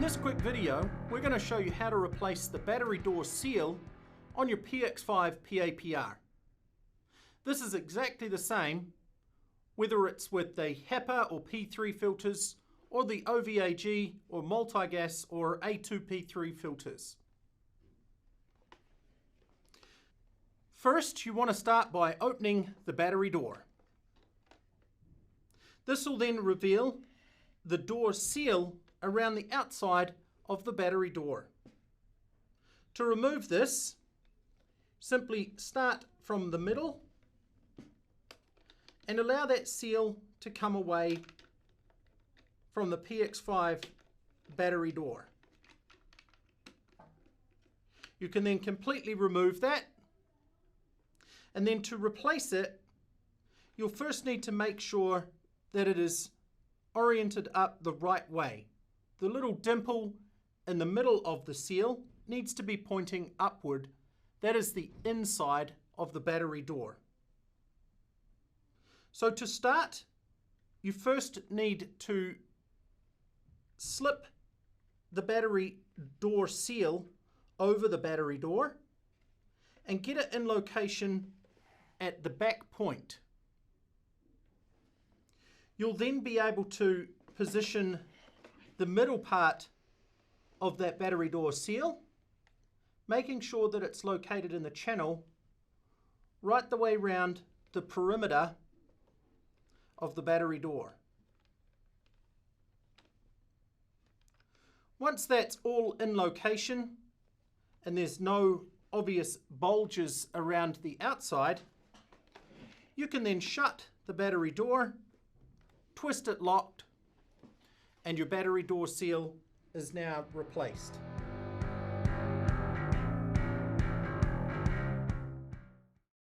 In this quick video, we're going to show you how to replace the battery door seal on your PX5 PAPR. This is exactly the same whether it's with the HEPA or P3 filters or the OVAG or multi-gas or A2P3 filters. First, you want to start by opening the battery door. This will then reveal the door seal around the outside of the battery door. To remove this, simply start from the middle and allow that seal to come away from the PX5 battery door. You can then completely remove that, and then to replace it, you'll first need to make sure that it is oriented up the right way. The little dimple in the middle of the seal needs to be pointing upward. That is the inside of the battery door. So to start, you first need to slip the battery door seal over the battery door and get it in location at the back point. You'll then be able to position the middle part of that battery door seal, making sure that it's located in the channel right the way around the perimeter of the battery door. Once that's all in location and there's no obvious bulges around the outside, you can then shut the battery door, twist it locked, and your battery door seal is now replaced.